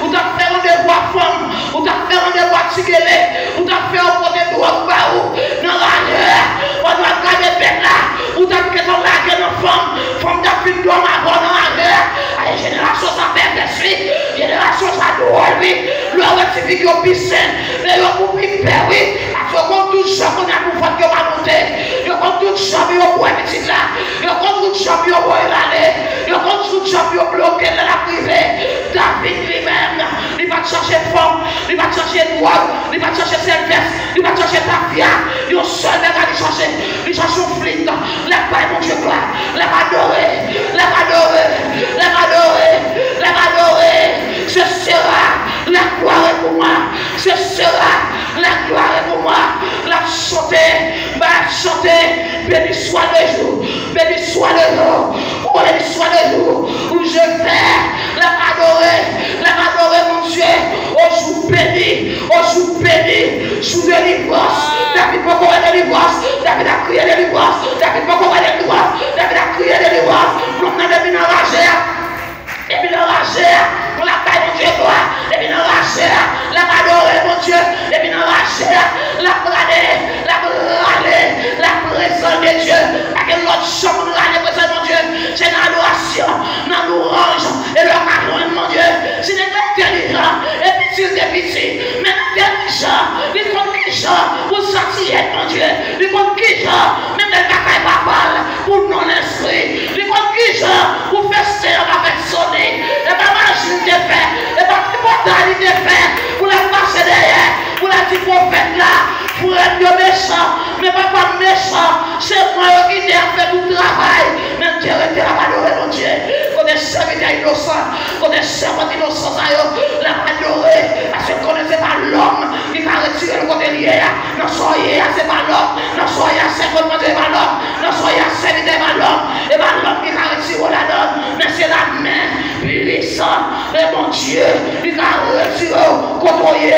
ou t'as fait rendez-vous à femme, ou t'as fait rendez-vous à tigélé, ou t'as fait un côté de drogue barou, dans la guerre, on doit garder bête là, ou t'as fait ton lague dans femme t'a fait d'homme avant dans la guerre, la génération ça perd des filles, génération ça doit lui, le rectifique au piscine, mais le couple perd oui, parce qu'on tout ça qu'on a pour faire que va monter, il compte tout champion pour petit là, il compte tout champion pour l'aller, il compte tout champion bloqué dans la privée, David lui-même, il va chercher femme, il va chercher drogue, il va chercher service, il va chercher tafia, il seul va aller chercher, il cherche un flit, la paix mon Dieu gloire, la adorer, la adorer, la adorer, la adorer, ce sera la gloire pour moi, ce sera la gloire pour moi, la chanter, béni soit le jour, béni soit le jour, béni soit le jour où je vais l'adorer mon Dieu, au jour béni, sous délivrance, David peut courir délivrance, David a crié délivrance, David peut courir délivrance, David a crié délivrance, nous on a des enragés. Et puis l'enragé, on la paix mon Dieu gloire. Et puis l'enragé, la adorer mon Dieu. Et puis l'enragé, la présence de Dieu. Parce que l'autre chambre de la présence mon Dieu, c'est dans l'adoration, dans l'orange et le caron mon Dieu. C'est intelligent et puis c'est petit. Mais intelligent, il compte qui genre pour sortir mon Dieu. Il compte qui genre, même les cacailles papales pour non-esprit. Il compte qui genre pour faire serre avec sonner. Et pas machine de fait, et pas tribunal de fait, pour la passer derrière, pour la petite prophète là, pour être méchant, mais pas méchant, c'est moi qui t'ai fait tout le travail, même Dieu était là, adorer mon Dieu, qu'on est serviteur innocent, qu'on est servant innocent, la adorer, parce qu'on ne sait pas l'homme qui va retirer le côté lié, non soyez c'est pas l'homme, non soyez c'est pas l'homme, non soyez serviteur par l'homme, et pas l'homme qui va retirer la donne, mais c'est la main puissante, et mon Dieu, il va retirer côté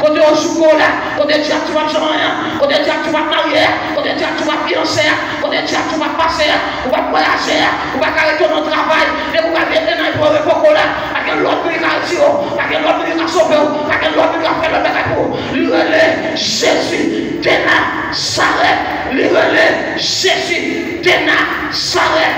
côté au chocolat, côté Dieu tu vas changer, côté Dieu tu vas marier, côté Dieu tu vas financer, côté Dieu tu vas passer, on va voyager, on va arrêter notre travail, et on va venir dans le problème pour là, parce que l'autre qui va retirer, parce que l'autre qui va sauver, parce que l'autre qui va faire le bagage pour lui relais Jésus de Nazareth, lui relais Jésus de Nazareth,